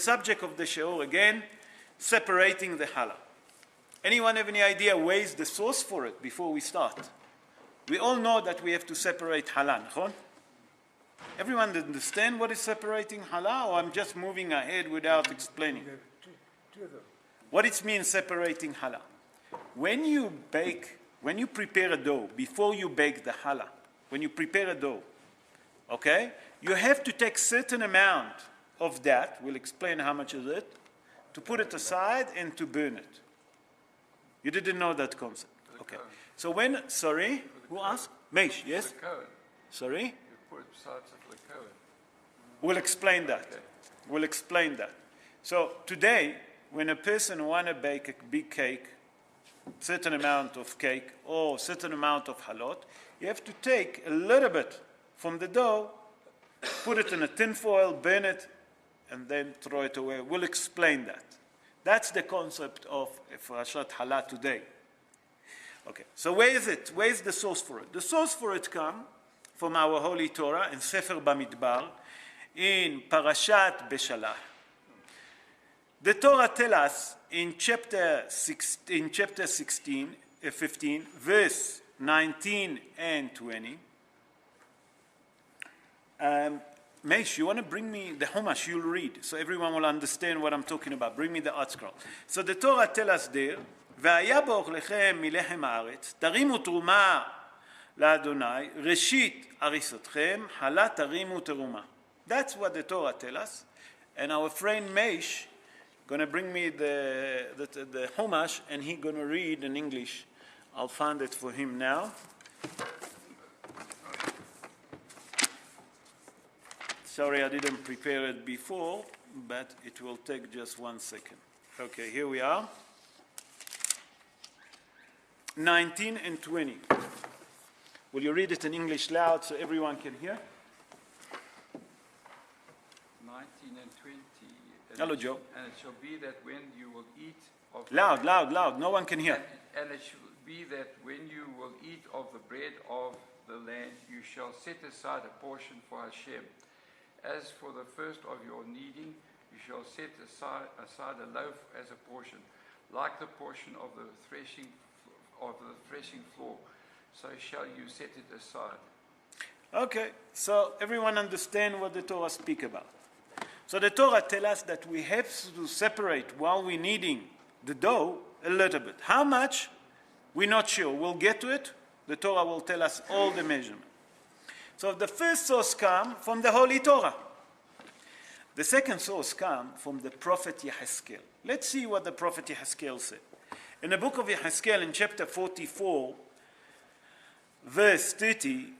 subject of the shiur again, separating the challah. Anyone have any idea where is the source for it before we start? We all know that we have to separate challah, נכון? Everyone understand what is separating challah, or I'm just moving ahead without explaining? What it means separating challah? When you prepare a dough, before you bake the challah, when you prepare a dough, okay, you have to take certain amount of that, we'll explain how much is it, to put it aside and to burn it. You didn't know that concept. Okay. So sorry, who asked? Meish, yes? Sorry? You put it beside the cohen. We'll explain that. Okay. We'll explain that. So today, when a person want to bake a big cake, certain amount of cake or certain amount of halot, you have to take a little bit from the dough, put it in a tin foil, burn it, and then throw it away. We'll explain that. That's the concept of Parashat Challah today. Okay, so where is it? Where is the source for it? The source for it comes from our Holy Torah in Sefer Bamidbar, in Parashat Beshalach. The Torah tells us in chapter 15, verse 19 and 20. Meish, you want to bring me the Chumash you'll read, so everyone will understand what I'm talking about. Bring me the art scroll. So the Torah tells us there, והיה באוכלכם מלחם הארץ, תרימו תרומה לאדוני, ראשית הריסתכם, חלה תרימו תרומה. That's what the Torah tells us. And our friend Meish going to bring me the Chumash, and he's going to read in English. I'll find it for him now. Sorry, I didn't prepare it before, but it will take just 1 second. Okay, here we are. 19 and 20. Will you read it in English loud so everyone can hear? 19 and 20. Hello, Joe. And it shall be that when you will eat of Loud. No one can hear. And it shall be that when you will eat of the bread of the land, you shall set aside a portion for Hashem. As for the first of your kneading, you shall set aside a loaf as a portion, like the portion of the threshing floor. So shall you set it aside. Okay, so everyone understand what the Torah speak about. So the Torah tells us that we have to separate while we're kneading the dough a little bit. How much? We're not sure. We'll get to it. The Torah will tell us all the measurement. So the first source comes from the Holy Torah. The second source comes from the prophet Yehezkel. Let's see what the prophet Yehezkel said. In the book of Yehezkel, in chapter 44, verse 30,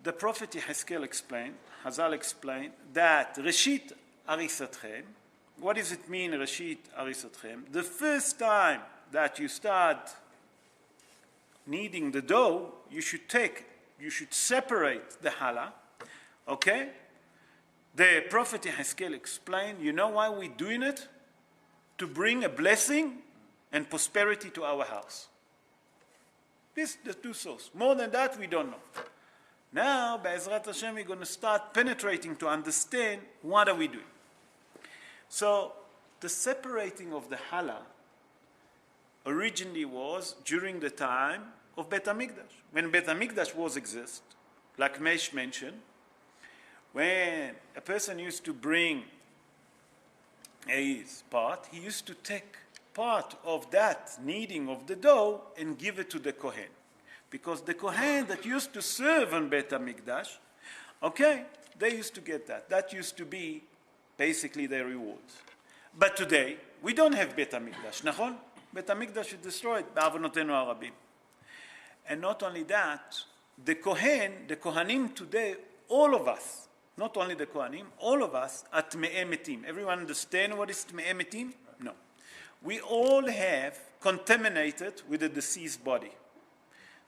the prophet Yehezkel explained, Hazal explained, that Reshit Arisatchem, what does it mean, Reshit Arisatchem? The first time that you start kneading the dough, you should separate the challah, okay? The prophet Yehezkel explained, you know why we're doing it? To bring a blessing and prosperity to our house. This is the two sources. More than that, we don't know. Now, Be'ezrat Hashem, we're going to start penetrating to understand what are we doing. So, the separating of the challah originally was during the time of Bet HaMikdash. When Bet HaMikdash was exist, like Meish mentioned, when a person used to bring his part, he used to take part of that kneading of the dough and give it to the Kohen. Because the Kohen that used to serve on Bet HaMikdash, okay, they used to get that. That used to be basically their rewards. But today, we don't have Bet HaMikdash, נכון? Bet HaMikdash is destroyed, בעוונותינו הרבים. And not only that, the Kohanim today, all of us, not only the Kohanim, all of us are Tme'e Metim. Everyone understand what is Tme'e Metim? No. We all have contaminated with a deceased body.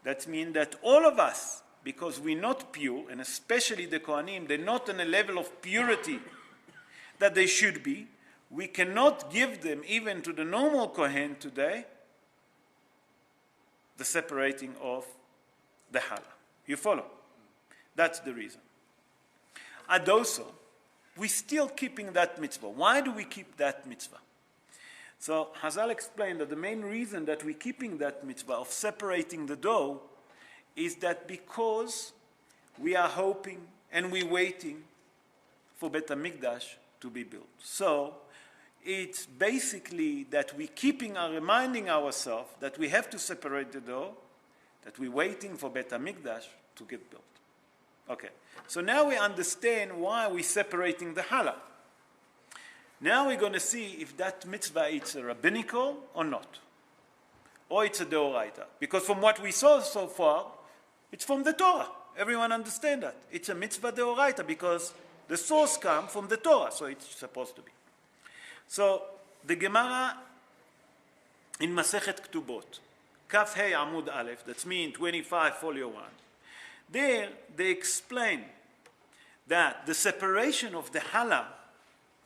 That means that all of us, because we're not pure, and especially the Kohanim, they're not on a level of purity that they should be, we cannot give them, even to the normal Kohen today, the separating of the challah. You follow? That's the reason. And also, we're still keeping that mitzvah. Why do we keep that mitzvah? So Hazal explained that the main reason that we're keeping that mitzvah of separating the dough is that because we are hoping and we're waiting for Bet HaMikdash to be built. So it's basically that we're keeping and reminding ourselves that we have to separate the dough, that we're waiting for Bet HaMikdash to get built. Okay, so now we understand why we're separating the challah. Now we're going to see if that mitzvah is a rabbinical or not, or it's a deoraita. Because from what we saw so far, it's from the Torah. Everyone understand that. It's a mitzvah deoraita because the source comes from the Torah, so it's supposed to be. So the Gemara in Masechet Ketubot, Kaf Hei Amud Aleph, that's me in 25 folio 1, there they explain that the separation of the challah,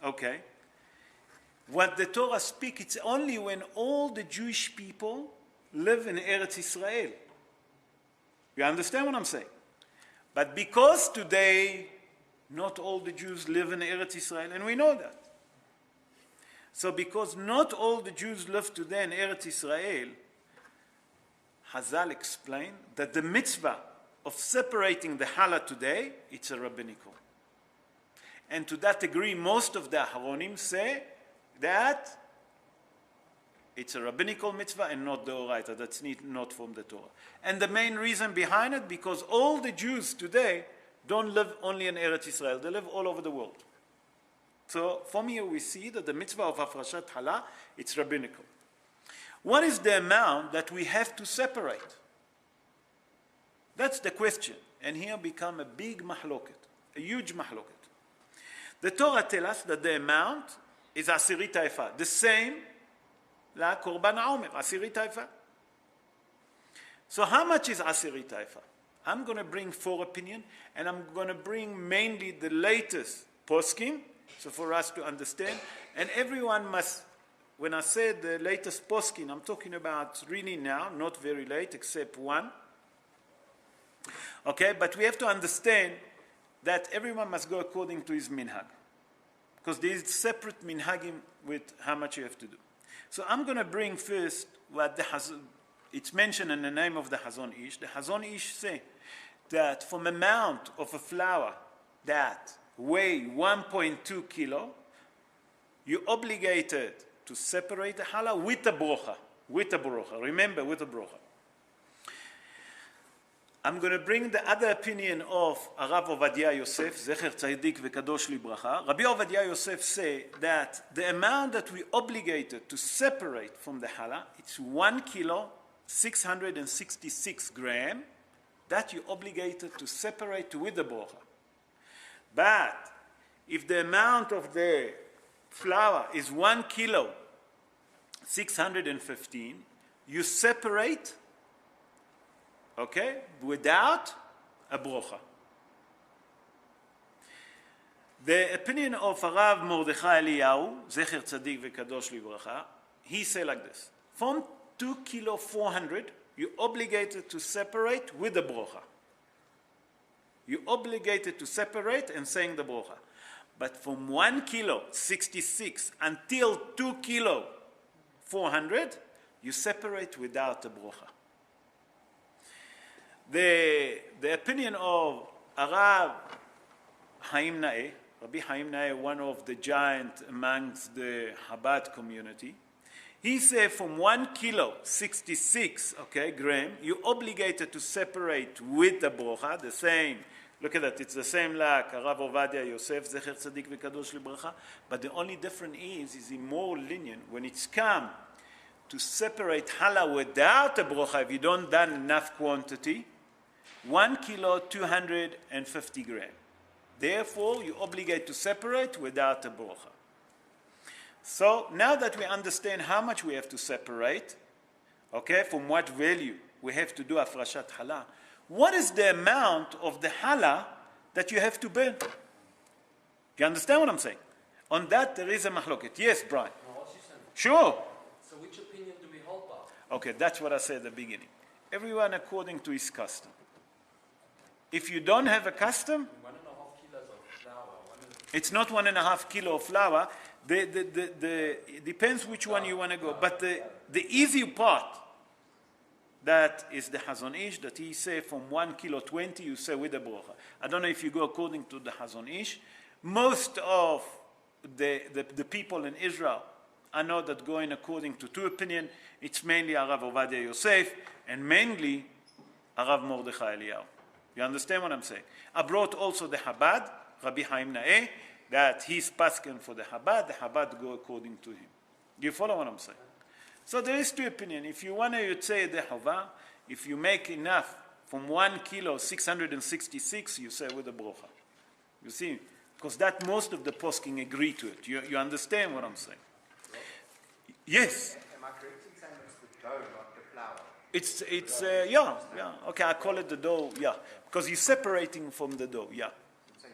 okay, what the Torah speaks, it's only when all the Jewish people live in Eretz Israel. You understand what I'm saying? But because today not all the Jews live in Eretz Israel, and we know that. So because not all the Jews live today in Eretz Israel, Hazal explained that the mitzvah of separating the challah today, it's a rabbinical. And to that degree, most of the Aharonim say that it's a rabbinical mitzvah and not the oraita. That's not from the Torah. And the main reason behind it, because all the Jews today don't live only in Eretz Israel. They live all over the world. So from here we see that the mitzvah of Afrashat Challah, it's rabbinical. What is the amount that we have to separate? That's the question. And here become a big mahloket, a huge mahloket. The Torah tells us that the amount is asirit haifa, the same like Korban HaOmer, asirit haifa. So how much is asirit haifa? I'm going to bring 4 opinions, and I'm going to bring mainly the latest poskim, so for us to understand. And everyone must, when I say the latest poskim, I'm talking about really now, not very late, except one. Okay, but we have to understand that everyone must go according to his minhag. Because there is separate minhagim with how much you have to do. So I'm going to bring first what it's mentioned in the name of the Hazon Ish. The Hazon Ish say that from amount of a flour that weigh 1.2 kilo, you're obligated to separate the challah with the brocha. With the brocha. Remember, with the brocha. I'm going to bring the other opinion of Rav Ovadia Yosef, Zecher Tzaddik Vekadosh Libracha. Rabbi Ovadia Yosef say that the amount that we obligated to separate from the challah, it's 1 kilo, 666 grams, that you obligated to separate with the brocha. But if the amount of the flour is 1 kilo, 615, you separate, okay, without a brocha. The opinion of Rav Mordechai Eliyahu, Zecher Tzaddik Vekadosh Libracha, he said like this: from 2 kilo 400, you're obligated to separate with the brocha. You're obligated to separate and saying the brocha. But from 1 kilo 66 until 2 kilo 400, you separate without the brocha. The opinion of Rav Haim Naeh, Rabbi Haim Naeh, one of the giants amongst the Chabad community, he said from 1 kilo 66 gram, you're obligated to separate with the brocha, the same. Look at that, it's the same like Rav Ovadia Yosef, Zecher Tzaddik Vekadosh Libracha, but the only difference is he more lenient when it's come to separate challah without a brocha. If you don't done enough quantity, 1 kilo 250 grams. Therefore, you obligate to separate without a brocha. So now that we understand how much we have to separate, okay, from what value we have to do afrashat challah, what is the amount of the challah that you have to burn? You understand what I'm saying? On that there is a mahloket. Yes, Brian. Sure. So which opinion do we hold by? Okay, that's what I said at the beginning. Everyone according to his custom. If you don't have a custom, 1.5 kilos of flour, It's not 1.5 kilo of flour. It depends which one you want to go. But the easy part, that is the Hazon Ish, that he say from 1 kilo 20, you say with the brocha. I don't know if you go according to the Hazon Ish. Most of the people in Israel, I know that going according to two opinions, it's mainly Arav Ovadia Yosef and mainly Arav Mordechai Eliyahu. You understand what I'm saying? I brought also the Chabad, Rabbi Haim Naeh, that he's paskin for the Chabad go according to him. Do you follow what I'm saying? So there is two opinions. If you want to, you'd say the Hava. If you make enough from 1 kilo 666, you say with the brocha. You see, because that most of the posking agree to it. You understand what I'm saying? Yes. Am I correct in saying it's the dough, not the flour? It's yeah. Okay, I call it the dough, yeah, because you're separating from the dough, yeah.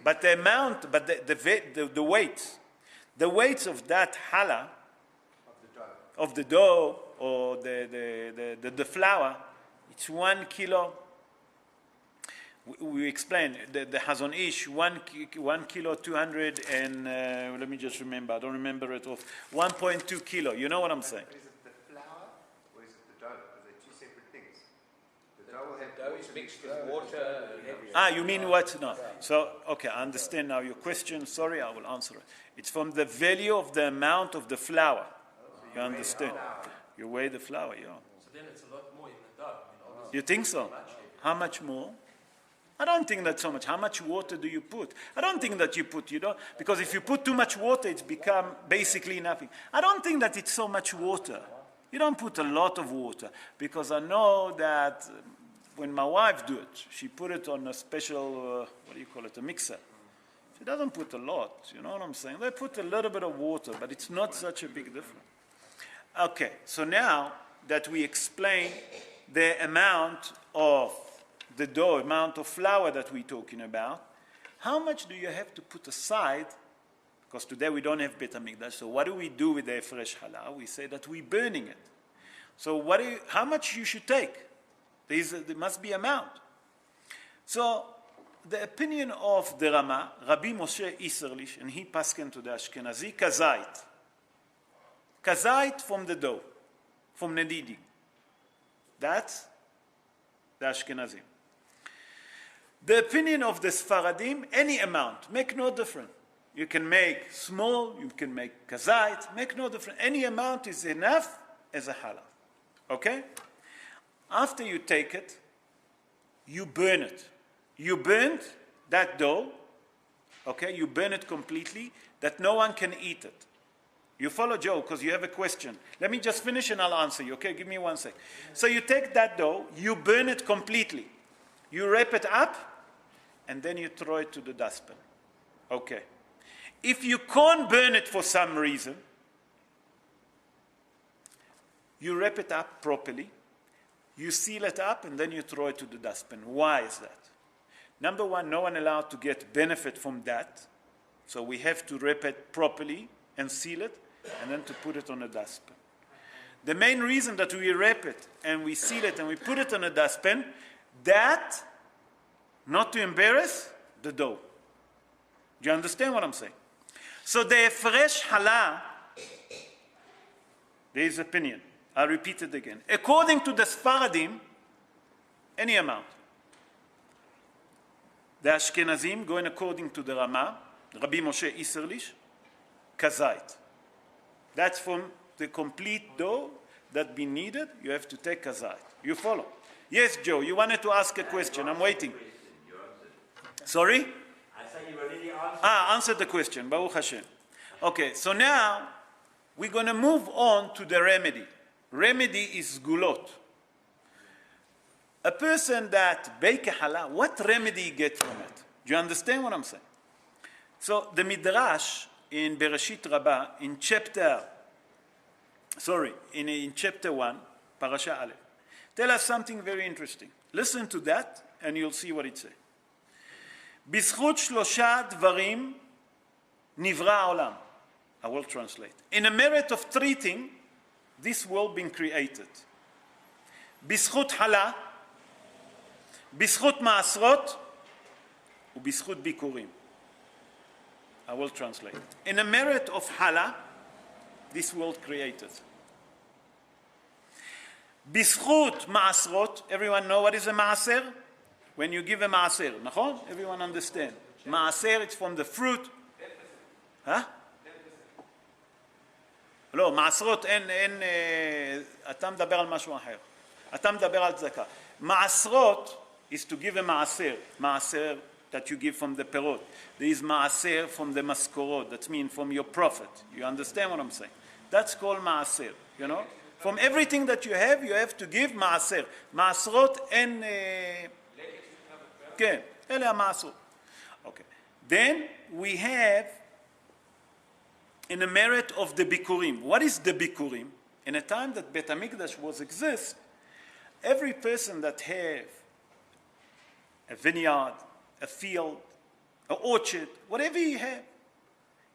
But the amount, but the weights of that challah, of the dough or the flour, it's 1 kilo. We explained the Hazon Ish 1 kilo 200 and let me just remember. I don't remember it off. 1.2 kilo. You know what I'm saying? Is it the flour or is it the dough? Because they're two separate things. The dough will have Dough is mixed with water and everything. You mean what? No. So, okay, I understand now your question. Sorry, I will answer it. It's from the value of the amount of the flour. You understand? You weigh the flour, yeah. So then it's a lot more in the dough. I mean, You think so? How much more? I don't think that so much. How much water do you put? I don't think that you put, because if you put too much water, it's become basically nothing. I don't think that it's so much water. You don't put a lot of water, because I know that when my wife do it, she put it on a special, a mixer. She doesn't put a lot, you know what I'm saying? They put a little bit of water, but it's not such a big difference. Okay, so now that we explain the amount of the dough, amount of flour that we're talking about, how much do you have to put aside? Because today we don't have Bet HaMikdash, so what do we do with the fresh challah? We say that we're burning it. So how much you should take? There must be amount. So the opinion of the Rama, Rabbi Moshe Iserlich, and he pasken to the Ashkenazi, kazait. Kazait from the dough, from nedidi. That's the Ashkenazi. The opinion of the Sfaradim, any amount, make no difference. You can make small, you can make kazait, make no difference. Any amount is enough as a halal. Okay? After you take it, you burn it. You burn that dough, okay? You burn it completely, that no one can eat it. You follow Joe, because you have a question. Let me just finish and I'll answer you, okay? Give me 1 sec. So you take that dough, you burn it completely. You wrap it up, and then you throw it to the dustbin. Okay. If you can't burn it for some reason, you wrap it up properly, you seal it up, and then you throw it to the dustbin. Why is that? Number one, no one allowed to get benefit from that, so we have to wrap it properly and seal it, and then to put it on a dustbin. The main reason that we wrap it, and we seal it, and we put it on a dustbin, that not to embarrass the dough. Do you understand what I'm saying? So the fresh challah, there is opinion. I'll repeat it again. According to the Sfaradim, any amount. The Ashkenazim, going according to the Rama, Rabbi Moshe Iserlich, kazait. That's from the complete dough that be needed, you have to take kazait. You follow? Yes, Joe, you wanted to ask a question. I'm waiting. Sorry? I said you already answered. Answer the question. Baruch Hashem. Okay, so now we're going to move on to the remedy. Remedy is gulot. A person that bake a halal, what remedy you get from it? Do you understand what I'm saying? So the Midrash in Bereshit Rabbah, in chapter 1, Parasha Aleph, tell us something very interesting. Listen to that, and you'll see what it says. בזכות 3 דברים נברא העולם. I will translate. In a merit of 3 things, this world been created. בזכות חלה, בזכות מעשרות, ובזכות ביקורים. I will translate. In a merit of Challah, this world created. Bischut ma'asrot, everyone know what is a ma'aser? When you give a ma'aser, נכון? Everyone understand. Ma'aser, it's from the fruit. Huh? לא, מעשרות אין, אתה מדבר על משהו אחר. אתה מדבר על צדקה. מעשרות is to give a מעשר. מעשר that you give from the פירות. There is מעשר from the משכורות. That means from your profit. You understand what I'm saying? That's called מעשר, you know? From everything that you have to give מעשר. מעשרות אין... כן, אלה המעשרות. Okay. Then we have in the merit of the Bikurim. What is the Bikurim? In a time that Bet HaMikdash was exist, every person that have a vineyard, a field, an orchard, whatever he had,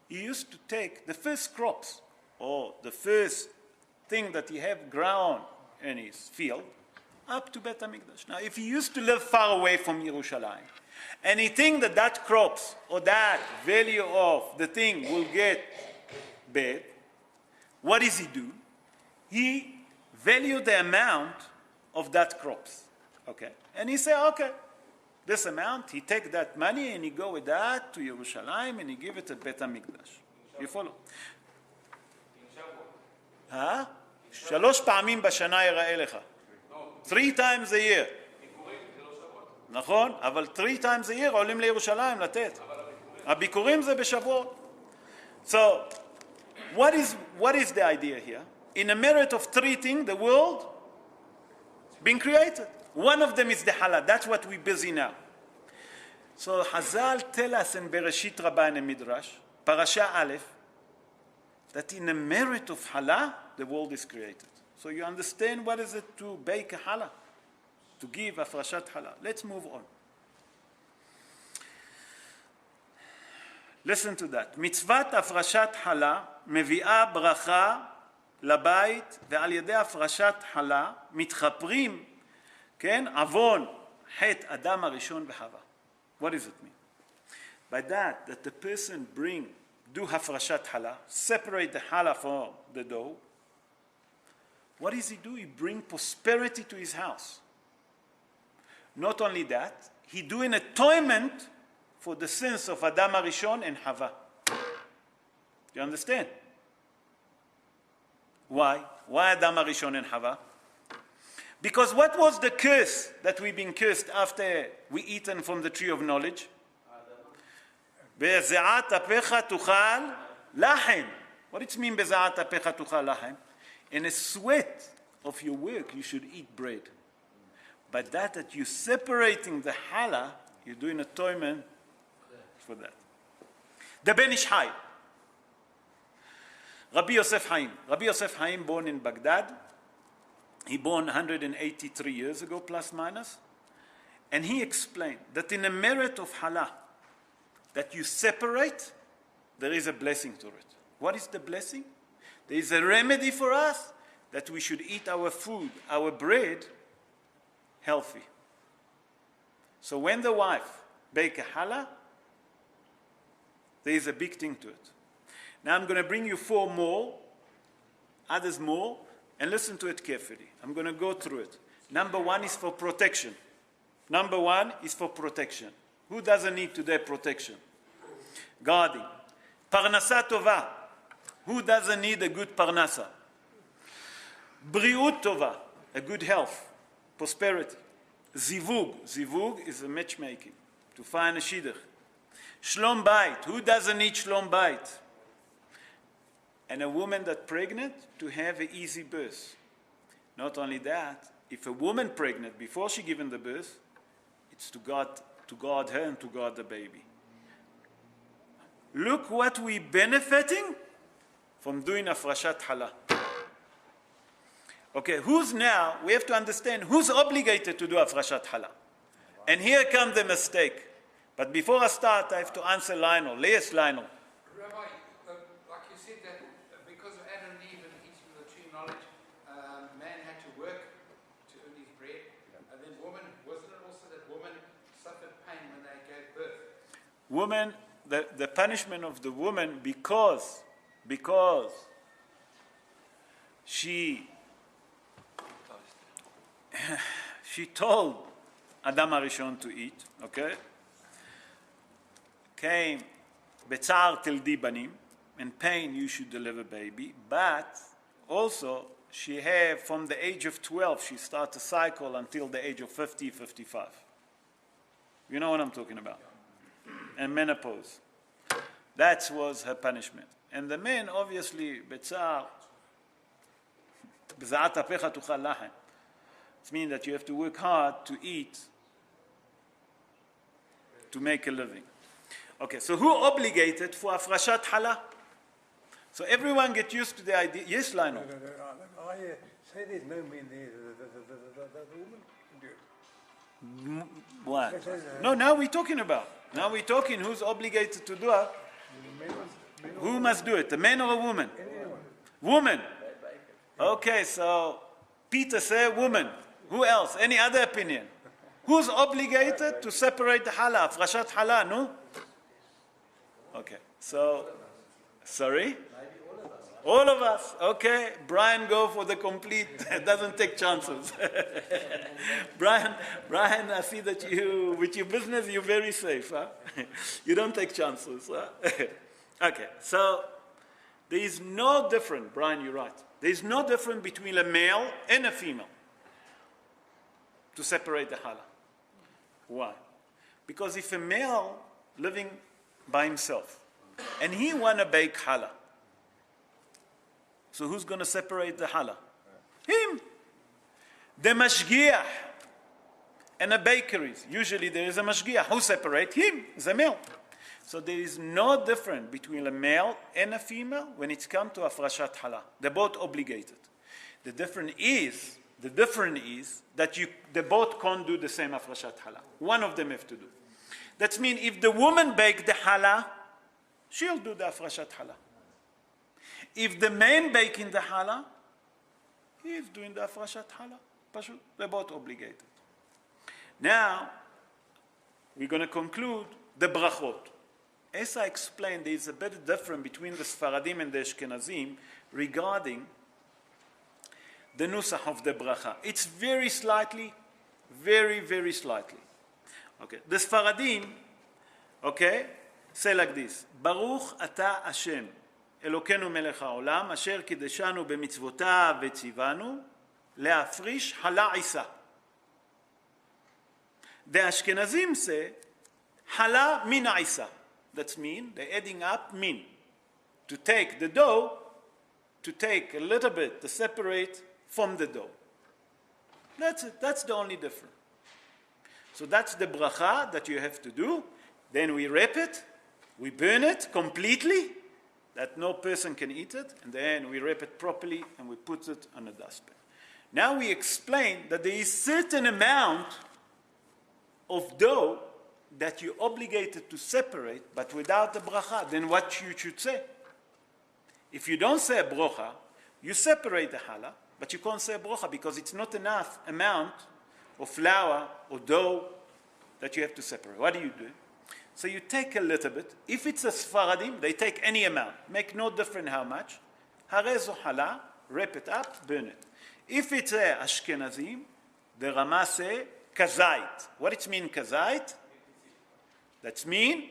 he used to take the first crops or the first thing that he have grown in his field up to Bet HaMikdash. Now, if he used to live far away from Yerushalayim, and he think that that crops or that value of the thing will get bad, what does he do? He value the amount of that crops, okay? And he say, okay, this amount, he take that money and he go with that to Yerushalayim and he give it to Bet HaMikdash. You follow? Huh? 3 פעמים בשנה יראה לך. 3 times a year. נכון, אבל 3 times a year עולים לירושלים לתת. הביקורים זה בשבועות. So, what is the idea here? In a merit of 3 things, the world being created. One of them is the Challah. That's what we're busy now. So, Hazal tell us in Bereshit Rabbah in the Midrash, Parasha Aleph, that in a merit of Challah, the world is created. So you understand what is it to bake a Challah? To give a Frashat Challah. Let's move on. Listen to that. מצוות הפרשת חלה מביאה ברכה לבית, ועל ידי הפרשת חלה מתחפרים, כן, עוון חטא אדם הראשון וחווה. What does it mean? By that the person do הפרשת חלה, separate the challah from the dough, what does he do? He bring prosperity to his house. Not only that, he do an atonement for the sins of Adam HaRishon and Hava. You understand? Why? Why Adam HaRishon and Hava? Because what was the curse that we've been cursed after we eaten from the tree of knowledge? בזיעת אפיך תאכל לחם. What does it mean בזיעת אפיך תאכל לחם? In a sweat of your work, you should eat bread. But that you're separating the challah, you're doing atonement for that. The Ben Ish Chai. Rabbi Yosef Haim. Rabbi Yosef Haim born in Baghdad. He born 183 years ago, plus minus. And he explained that in the merit of challah, that you separate, there is a blessing to it. What is the blessing? There is a remedy for us that we should eat our food, our bread, healthy. So when the wife bake a challah, there is a big thing to it. Now I'm going to bring you 4 more, others more, and listen to it carefully. I'm going to go through it. Number 1 is for protection. Number 1 is for protection. Who doesn't need today protection? Guarding. Parnasa tova. Who doesn't need a good parnasa? Briut tova. A good health. Prosperity. Zivug. Zivug is a matchmaking. To find a shidduch. Shlom bait. Who doesn't need shlom bait? And a woman that's pregnant to have an easy birth. Not only that, if a woman pregnant before she given the birth, it's to guard her and to guard the baby. Look what we're benefiting from doing Afrashat Challah. Okay, we have to understand who's obligated to do Afrashat Challah. And here comes the mistake. But before I start, I have to answer Lionel. Yes, Lionel. Rabbi, like you said, that because of Adam and Eve and eating of the tree of knowledge, man had to work to earn his bread. And then wasn't it also that woman suffered pain when they gave birth? Woman the punishment of the woman because she told Adam HaRishon to eat, okay? Came, בצער תלדי בנים, in pain you should deliver baby, but also she had, from the age of 12, she started to cycle until the age of 50, 55. You know what I'm talking about? And menopause. That was her punishment. And the men, obviously, בצער, בזעת אפיך תאכל לחם. It means that you have to work hard to eat, to make a living. Okay, so who obligated for הפרשת חלה? So everyone get used to the idea. Yes, Lionel? I say there's no men there, the woman can do it. What? No, now we're talking about. Now we're talking who's obligated to do it. Who must do it, a man or a woman? Woman. Okay, so Peter said woman. Who else? Any other opinion? Who's obligated to separate the challah? הפרשת חלה, no? Okay, so, sorry? All of us. Okay, Brian go for the complete, doesn't take chances. Brian, I see that you, with your business, you're very safe. Huh? You don't take chances. Huh? Okay, so there is no difference, Brian, you're right. There is no difference between a male and a female to separate the challah. Why? Because if a male living by himself and he want to bake challah, so who's going to separate the challah? Him. The mashgiach and the bakeries, usually there is a mashgiach. Who separate? Him, is a male. So there is no difference between a male and a female when it comes to הפרשת חלה. They're both obligated. The difference is that they both can't do the same הפרשת חלה. One of them have to do. That means if the woman bake the challah, she'll do the הפרשת חלה. If the man baking the challah, he is doing the הפרשת חלה. פשוט, they're both obligated. Now, we're going to conclude the brachot. As I explained, there is a bit different between the Sfaradim and the Ashkenazim regarding the nusach of the bracha. It's very slightly, very, very slightly. Okay, the Sfaradim, okay, say like this: Baruch ata Hashem, Elokeinu melech haolam, asher kideshanu b'mitzvotav v'tzivanu, le'afrish hala isa. The Ashkenazim say, hala min isa. That means they're adding up min. To take the dough, to take a little bit, to separate from the dough. That's it. That's the only difference. So that's the bracha that you have to do. Then we wrap it, we burn it completely, that no person can eat it, and then we wrap it properly and we put it on a dustbin. Now we explain that there is certain amount of dough that you're obligated to separate, but without the bracha, then what you should say? If you don't say a bracha, you separate the challah, but you can't say a bracha because it's not enough amount of flour or dough that you have to separate. What do? So you take a little bit. If it's a Sfaradim, they take any amount. Make no difference how much. Harezo challah, wrap it up, burn it. If it's a Ashkenazim, the Rama say kazait. What it mean kazait? That means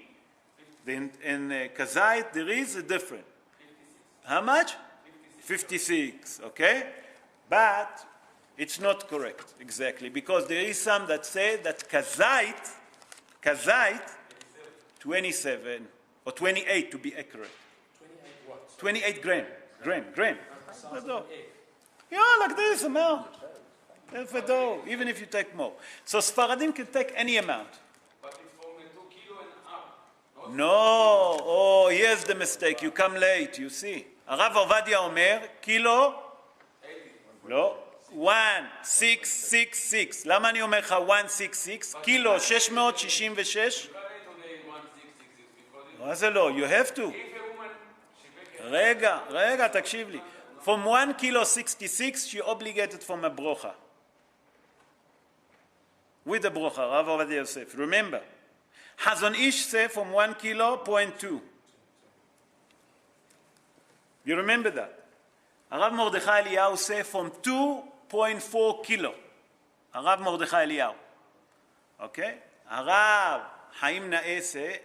in kazait there is a difference. How much? 56, okay? But it's not correct exactly because there is some that say that kazait, 27 or 28 to be accurate. 28 what? 28 gram. Yeah, like this amount. For dough, even if you take more. So Sfaradim can take any amount. But it's only 2 kilo and a half. No, oh, here's the mistake. You come late, you see. הרב עובדיה אומר, קילו, לא, 1666. למה אני אומר לך 166? קילו 666? מה זה לא? You have to. רגע, תקשיב לי. From 1 kilo 66, she obligated from a brocha. With the brocha, הרב עובדיה יוסף. Remember, Hazon Ish say from 1 kilo, 0.2. You remember that? Arav Mordechai Eliyahu say from 2.4 kilo. Arav Mordechai Eliyahu. Okay? Arav Haim Na'eh say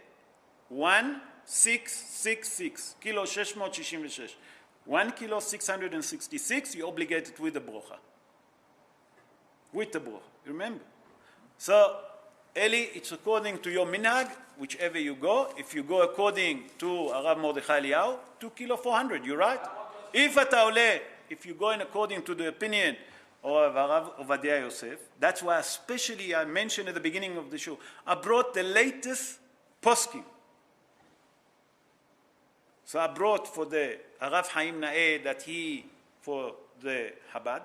1,666. Kilo 666. 1 kilo 666, you obligate it with the brocha. With the brocha. Remember? So, Eli, it's according to your minhag, whichever you go. If you go according to Arav Mordechai Eliyahu, 2 kilo 400, you're right? If you go in according to the opinion of Arav Ovadia Yosef, that's why especially I mentioned at the beginning of the show, I brought the latest poskim. So I brought for the Arav Haim Na'eh that he, for the Chabad,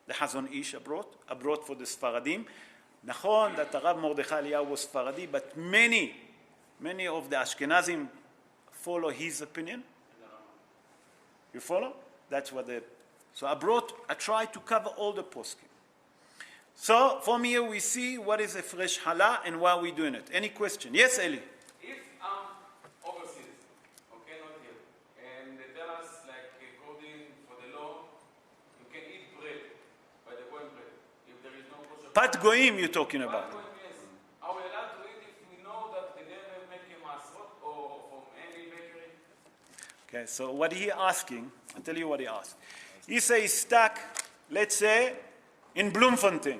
the Hazon Ish I brought for the Sfaradim. Nachon that Arav Mordechai Eliyahu was Sfaradi, but many of the Ashkenazim follow his opinion. You follow? That's what so I tried to cover all the poskim. So from here we see what is a fresh challah and why we're doing it. Any question? Yes, Eli? If I'm overseas, okay, not here, and they tell us, like, according for the law, you can eat bread, by the goyim bread, if there is no kosher. Pat goyim you're talking about. Yes. Are we allowed to eat if we know that the guy will make a masrot or from any bakery? Okay, so what he asking, I'll tell you what he asked. He says he's stuck, let's say, in Bloemfontein.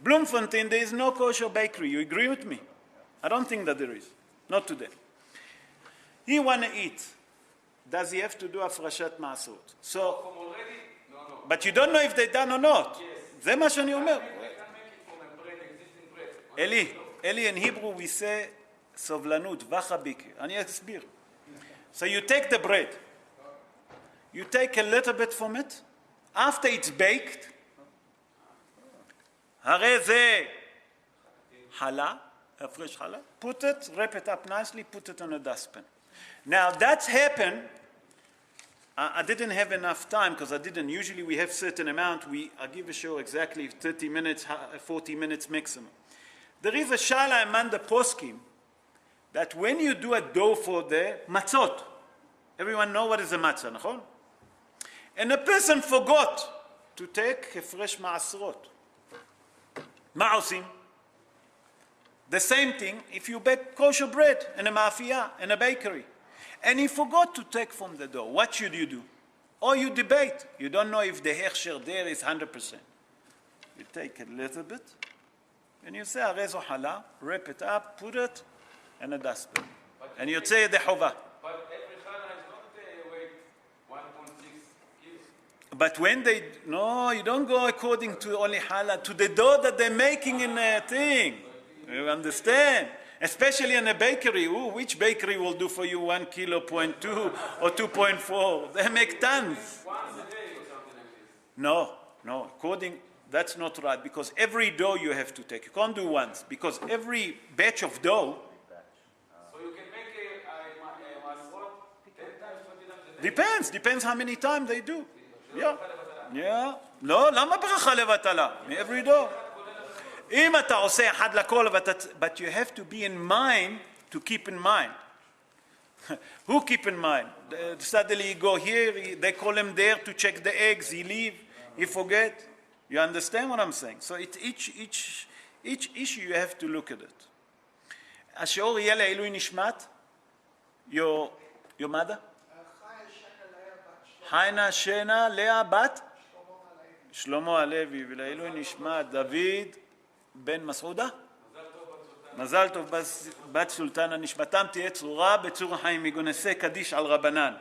Bloemfontein, there is no kosher bakery. You agree with me? I don't think that there is. Not today. He want to eat. Does he have to do הפרשת מעשרות? So, From already? No. but you don't know if they done or not. Yes. זה מה שאני אומר. I can make it from a bread, existing bread. Eli, in Hebrew we say סובלנות, וחביקי. אני אסביר. So you take the bread. You take a little bit from it. After it's baked, הרי זה חלה, fresh challah. Put it, wrap it up nicely, put it on a dustbin. Now that's happened. I didn't have enough time because I didn't. Usually we have certain amount. I give a show exactly 30 minutes, 40 minutes maximum. There is a shala among the poskim that when you do a dough for the matzot, everyone know what is a matzah, נכון? And a person forgot to take a fresh מעשרות. מה עושים? The same thing if you bake kosher bread in a mafia, in a bakery. And he forgot to take from the dough. What should you do? Or you debate. You don't know if the hechsher there is 100%. You take a little bit, and you say, הרי זו חלה, wrap it up, put it in a dustbin. And you say the חובה. But every challah is not weight 1.6 kilos. But when no, you don't go according to only halal, to the dough that they're making in a thing. You understand? Especially in a bakery. Ooh, which bakery will do for you 1 kilo, 0.2 or 2.4? They make tons. Once a day or something like this. No. That's not right, because every dough you have to take. You can't do once, because every batch of dough, So you can make a masrot 10 times, 20 times a day. depends how many times they do. Yeah. לא, למה ברכה לבטלה? Every dough. אם אתה עושה אחד לכל, but you have to be in mind, to keep in mind. Who keep in mind? Suddenly you go here, they call him there to check the eggs, he leave, he forget. You understand what I'm saying? So each issue you have to look at it. השיעור יהיה לעילוי נשמת, your mother? חיינה שנה לאה בת? שלמה הלוי, ולעילוי נשמת דוד בן מסעודה? מזל טוב בת סולטנה, נשמתם תהיה צרורה בצור החיים, מגונסי קדיש על רבנן.